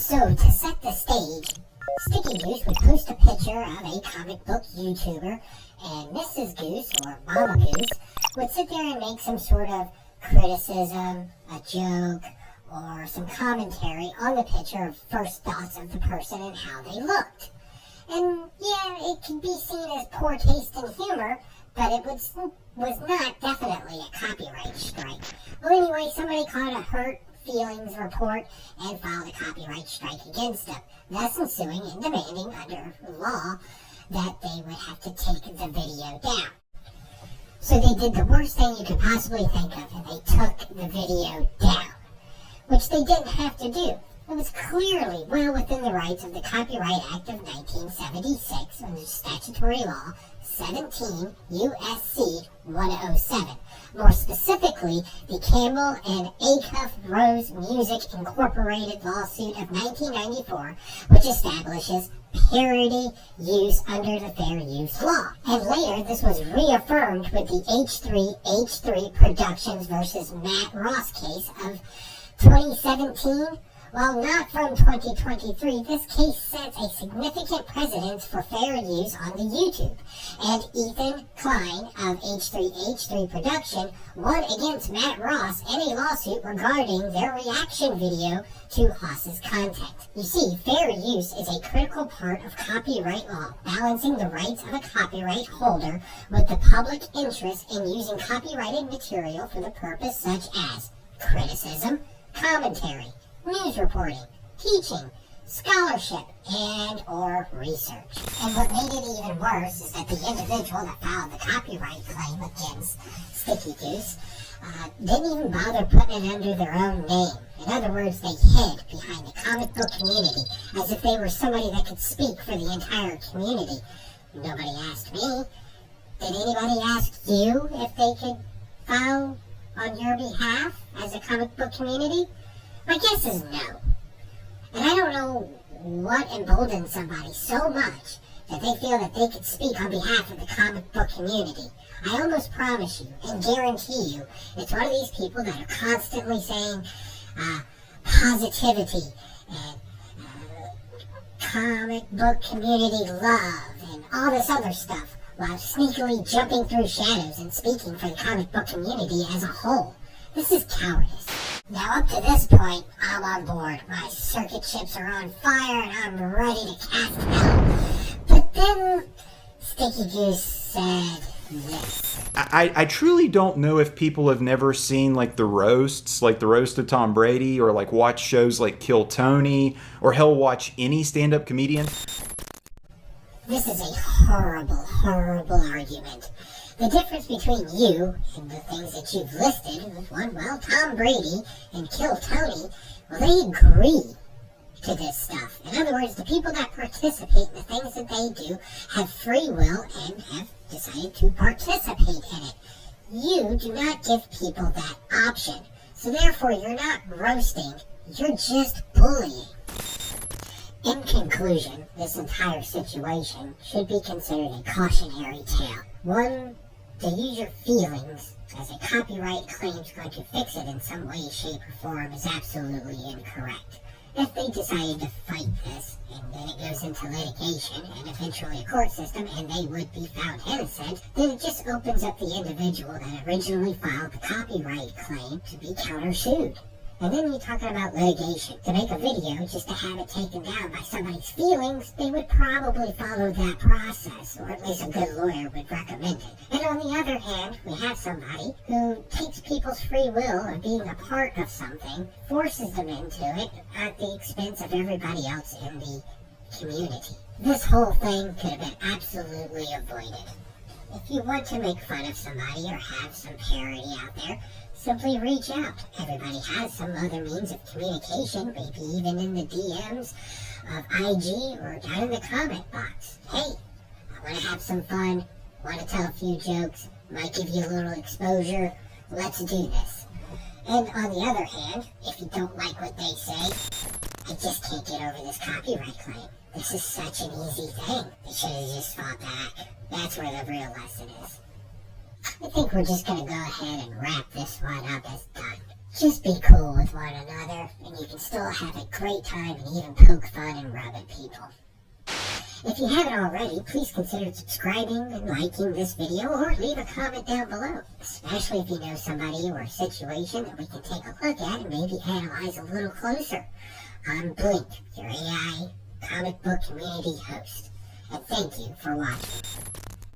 So, to set the stage, Sticky Goose would post a picture of a comic book YouTuber, and Mrs. Goose, or Mama Goose, would sit there and make some sort of criticism, a joke, or some commentary on the picture of first thoughts of the person and how they looked. And yeah, it can be seen as poor taste and humor, but it was not definitely a copyright strike. Well, anyway, somebody caught a hurt feelings report and filed a copyright strike against them, thus ensuing and demanding under law that they would have to take the video down. So they did the worst thing you could possibly think of, and they took the video down, which they didn't have to do. It was clearly well within the rights of the Copyright Act of 1976 under statutory law 17 U.S.C. 107. More specifically, the Campbell and Acuff Rose Music Incorporated lawsuit of 1994, which establishes parody use under the Fair Use Law. And later, this was reaffirmed with the H3 Productions versus Matt Ross case of 2017. While not from 2023, this case sets a significant precedence for fair use on the YouTube. And Ethan Klein of H3 Production won against Matt Ross in a lawsuit regarding their reaction video to Haas's content. You see, fair use is a critical part of copyright law, balancing the rights of a copyright holder with the public interest in using copyrighted material for the purpose such as criticism, commentary, news reporting, teaching, scholarship, and or research. And what made it even worse is that the individual that filed the copyright claim against Sticky Goose didn't even bother putting it under their own name. In other words, they hid behind the comic book community as if they were somebody that could speak for the entire community. Nobody asked me. Did anybody ask you if they could file on your behalf as a comic book community? My guess is no. And I don't know what emboldens somebody so much that they feel that they could speak on behalf of the comic book community. I almost promise you and guarantee you it's one of these people that are constantly saying positivity and comic book community love and all this other stuff while sneakily jumping through shadows and speaking for the comic book community as a whole. This is cowardice. Now up to this point, I'm on board. My circuit chips are on fire and I'm ready to cast hell. But then Sticky Goose said this. I truly don't know if people have never seen like the roasts, like the roast of Tom Brady, or like watch shows like Kill Tony, or hell, watch any stand-up comedian. This is a horrible, horrible argument. The difference between you and the things that you've listed with Tom Brady and Kill Tony, well, they agree to this stuff. In other words, the people that participate in the things that they do have free will and have decided to participate in it. You do not give people that option. So therefore, you're not roasting, you're just bullying. In conclusion, this entire situation should be considered a cautionary tale. One, to use your feelings as a copyright claim is going to fix it in some way, shape, or form is absolutely incorrect. If they decided to fight this, and then it goes into litigation, and eventually a court system, and they would be found innocent, then it just opens up the individual that originally filed the copyright claim to be countersued. And then you're talking about litigation. To make a video just to have it taken down by somebody's feelings, they would probably follow that process, or at least a good lawyer would recommend it. And on the other hand, we have somebody who takes people's free will of being a part of something, forces them into it at the expense of everybody else in the community. This whole thing could have been absolutely avoided. If you want to make fun of somebody or have some parody out there, simply reach out. Everybody has some other means of communication, maybe even in the DMs of IG or down in the comment box. Hey, I want to have some fun, want to tell a few jokes, might give you a little exposure, let's do this. And on the other hand, if you don't like what they say, I just can't get over this copyright claim. This is such an easy thing. They should have just fought back. That's where the real lesson is. I think we're just going to go ahead and wrap this one up as done. Just be cool with one another, and you can still have a great time and even poke fun and rub at people. If you haven't already, please consider subscribing and liking this video, or leave a comment down below, especially if you know somebody or a situation that we can take a look at and maybe analyze a little closer. I'm Blink, your AI comic book community host, and thank you for watching.